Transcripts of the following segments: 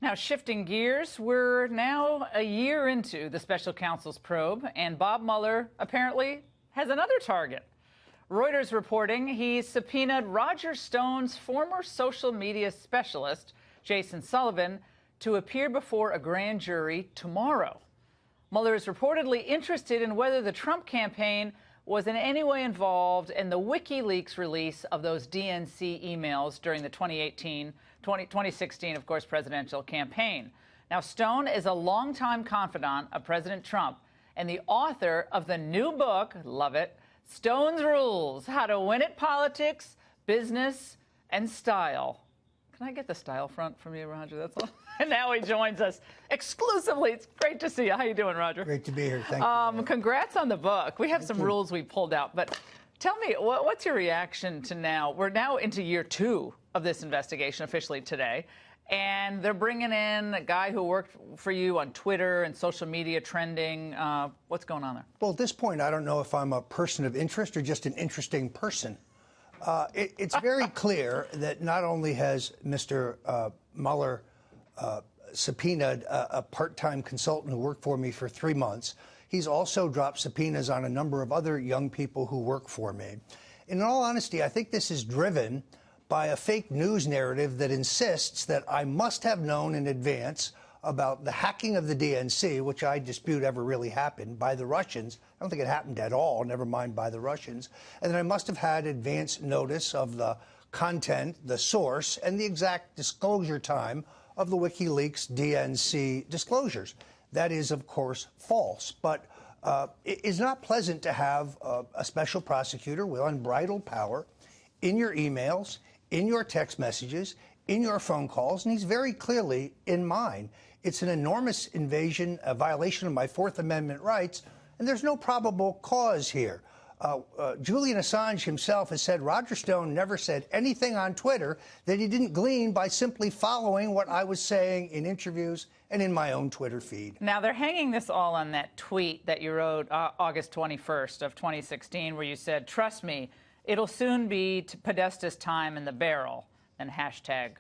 Now, shifting gears, we're now a year into the special counsel's probe, and Bob Mueller apparently has another target. Reuters reporting he subpoenaed Roger Stone's former social media specialist, Jason Sullivan, to appear before a grand jury tomorrow. Mueller is reportedly interested in whether the Trump campaign was in any way involved in the WikiLeaks release of those DNC emails during the 2016, of course, presidential campaign. Now, Stone is a longtime confidant of President Trump and the author of the new book, love it, Stone's Rules, How to Win at Politics, Business, and Style. Can I get the style front from you, Roger? That's all. And now he joins us exclusively. It's great to see you. How you doing, Roger? Great to be here. Thank you. Congrats on the book. We have some rules we pulled out, but tell me, what's your reaction to now? We're now into year 2 of this investigation officially today, and they're bringing in a guy who worked for you on Twitter and social media trending. What's going on there? Well, at this point, I don't know if I'm a person of interest or just an interesting person. It's very clear that not only has Mr. Mueller subpoenaed a part-time consultant who worked for me for 3 months, he's also dropped subpoenas on a number of other young people who work for me. In all honesty, I think this is driven by a fake news narrative that insists that I must have known in advance about the hacking of the DNC, which I dispute ever really happened, by the Russians. I don't think it happened at all, never mind by the Russians. And then I must have had advance notice of the content, the source, and the exact disclosure time of the WikiLeaks DNC disclosures. That is, of course, false. But it is not pleasant to have a special prosecutor with unbridled power in your emails, in your text messages, in your phone calls, and he's very clearly in mine. It's an enormous invasion, a violation of my Fourth Amendment rights, and there's no probable cause here. Julian Assange himself has said Roger Stone never said anything on Twitter that he didn't glean by simply following what I was saying in interviews and in my own Twitter feed. Now, they're hanging this all on that tweet that you wrote August 21st of 2016, where you said, trust me, it'll soon be Podesta's time in the barrel, and hashtag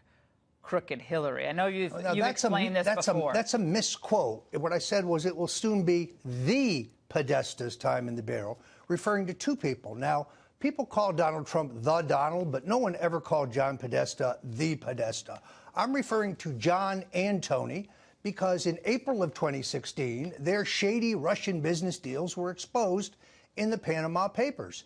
Crooked Hillary. I know you've explained this before. That's a misquote. What I said was it will soon be the Podesta's time in the barrel, referring to 2 people. Now, people call Donald Trump the Donald, but no one ever called John Podesta the Podesta. I'm referring to John and Tony because in April of 2016, their shady Russian business deals were exposed in the Panama Papers.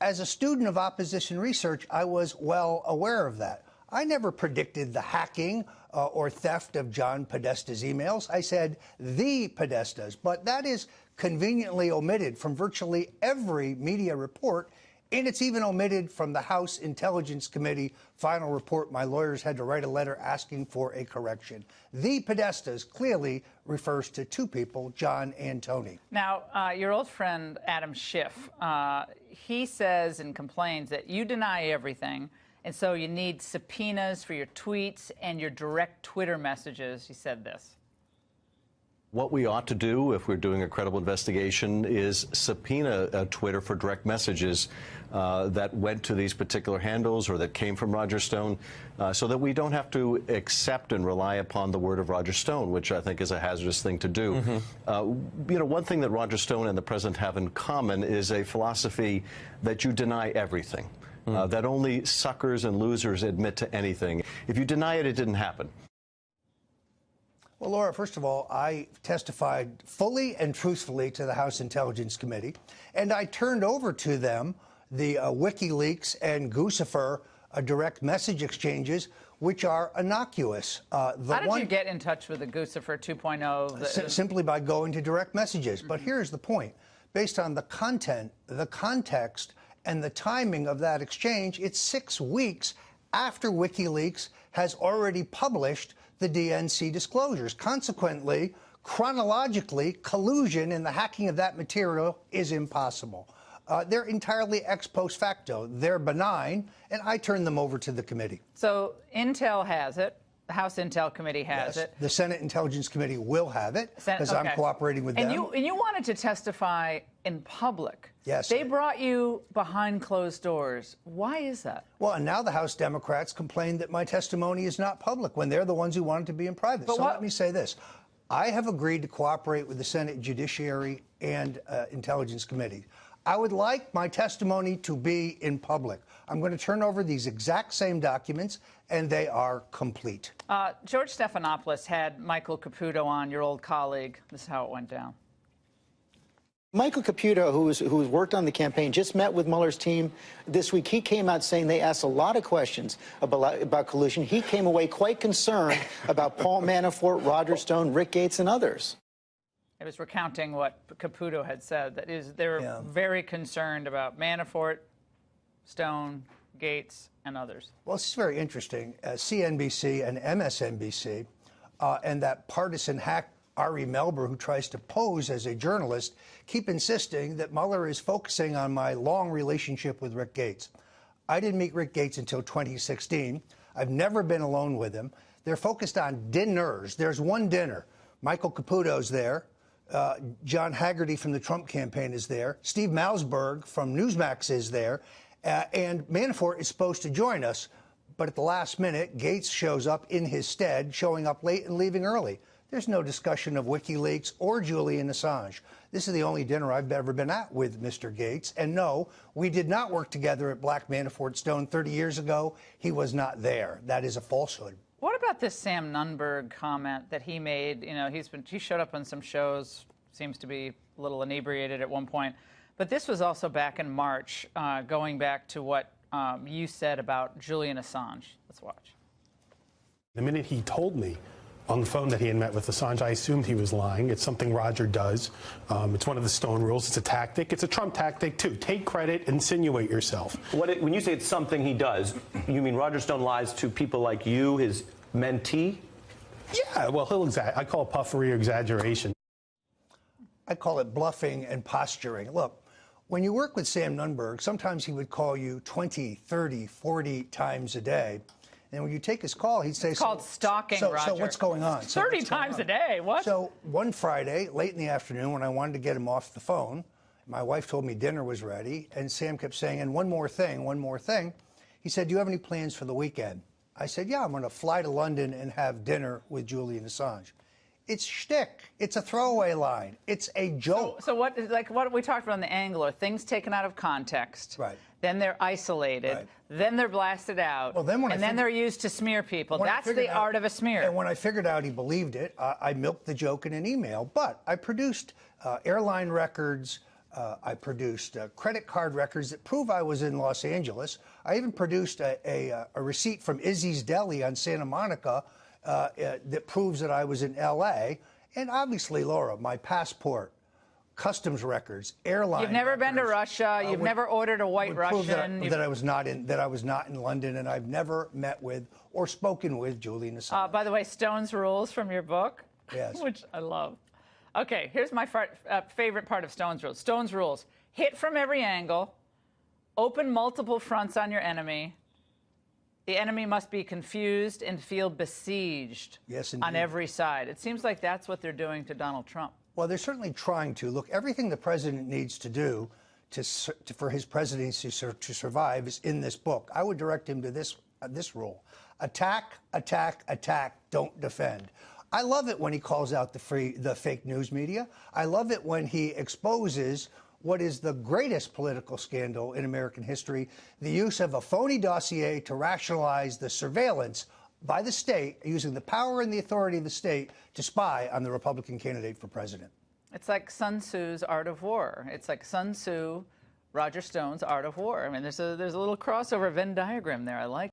As a student of opposition research, I was well aware of that. I never predicted the hacking or theft of John Podesta's emails. I said the Podesta's, but that is conveniently omitted from virtually every media report, and it's even omitted from the House Intelligence Committee final report. My lawyers had to write a letter asking for a correction. The Podesta's clearly refers to 2 people, John and Tony. Now, your old friend Adam Schiff, he says and complains that you deny everything, and so you need subpoenas for your tweets and your direct Twitter messages. He said this. What we ought to do if we're doing a credible investigation is subpoena Twitter for direct messages that went to these particular handles or that came from Roger Stone so that we don't have to accept and rely upon the word of Roger Stone, which I think is a hazardous thing to do. You know, one thing that Roger Stone and the president have in common is a philosophy that you deny everything. That only suckers and losers admit to anything. If you deny it, it didn't happen. Well, Laura, first of all, I testified fully and truthfully to the House Intelligence Committee, and I turned over to them the WikiLeaks and Guccifer direct message exchanges, which are innocuous. How did you get in touch with the Guccifer 2.0? Simply by going to direct messages. But here's the point. Based on the content, the context, and the timing of that exchange, it's 6 weeks after WikiLeaks has already published the DNC disclosures. Consequently, chronologically, collusion in the hacking of that material is impossible. They're entirely ex post facto. They're benign, and I turn them over to the committee. So Intel has it. The House Intel Committee has it. The Senate Intelligence Committee will have it because I'm cooperating with them. And you wanted to testify in public. Yes. They brought you behind closed doors. Why is that? Well, and now the House Democrats complain that my testimony is not public when they're the ones who want it to be in private. But let me say this. I have agreed to cooperate with the Senate Judiciary and Intelligence Committee. I would like my testimony to be in public. I'm going to turn over these exact same documents, and they are complete. George Stephanopoulos had Michael Caputo on, your old colleague. This is how it went down. Michael Caputo, who's worked on the campaign, just met with Mueller's team this week. He came out saying they asked a lot of questions about collusion. He came away quite concerned about Paul Manafort, Roger Stone, Rick Gates, and others. It was recounting what Caputo had said. That is, they're very concerned about Manafort, Stone, Gates, and others. Well, this is very interesting. CNBC and MSNBC and that partisan hack Ari Melber, who tries to pose as a journalist, keep insisting that Mueller is focusing on my long relationship with Rick Gates. I didn't meet Rick Gates until 2016. I've never been alone with him. They're focused on dinners. There's one dinner. Michael Caputo's there. John Haggerty from the Trump campaign is there. Steve Malzberg from Newsmax is there. And Manafort is supposed to join us. But at the last minute, Gates shows up in his stead, showing up late and leaving early. There's no discussion of WikiLeaks or Julian Assange. This is the only dinner I've ever been at with Mr. Gates. And no, we did not work together at Black Manafort Stone 30 years ago. He was not there. That is a falsehood. What about this Sam Nunberg comment that he made? You know, he showed up on some shows, seems to be a little inebriated at one point. But this was also back in March, going back to what you said about Julian Assange. Let's watch. The minute he told me on the phone that he had met with Assange, I assumed he was lying. It's something Roger does. It's one of the Stone rules. It's a tactic. It's a Trump tactic, too. Take credit, insinuate yourself. When you say it's something he does, you mean Roger Stone lies to people like you, his mentee? Yeah, well, I call it puffery or exaggeration. I call it bluffing and posturing. Look, when you work with Sam Nunberg, sometimes he would call you 20, 30, 40 times a day. And when you take his call, he'd say... It's called stalking, Roger. So what's going on? 30 times a day, what? So one Friday, late in the afternoon, when I wanted to get him off the phone, my wife told me dinner was ready, and Sam kept saying, and one more thing, one more thing. He said, do you have any plans for the weekend? I said, yeah, I'm going to fly to London and have dinner with Julian Assange. It's shtick. It's a throwaway line. It's a joke. So what we talked about on the Angle are things taken out of context. Right. Then they're isolated. Right. Then they're blasted out. Well, then they're used to smear people. That's the art of a smear. And when I figured out he believed it, I milked the joke in an email. But I produced airline records. I produced credit card records that prove I was in Los Angeles. I even produced a receipt from Izzy's Deli on Santa Monica that proves that I was in L.A. And obviously, Laura, my passport, customs records, airline. You've never records, been to Russia. You've never ordered a White Russian. That I was not in London, and I've never met with or spoken with Julian Assange. By the way, Stone's rules from your book, yes, which I love. Okay, here's my favorite part of Stone's rules. Stone's rules: hit from every angle, open multiple fronts on your enemy. The enemy must be confused and feel besieged on every side. It seems like that's what they're doing to Donald Trump. Well, they're certainly trying to. Look, everything the president needs to do for his presidency to survive is in this book. I would direct him to this rule: attack, attack, attack, don't defend. I love it when he calls out the fake news media. I love it when he exposes what is the greatest political scandal in American history, the use of a phony dossier to rationalize the surveillance by the state, using the power and the authority of the state to spy on the Republican candidate for president. It's like Sun Tzu's Art of War. It's like Sun Tzu, Roger Stone's Art of War. I mean, there's a little crossover Venn diagram there. I like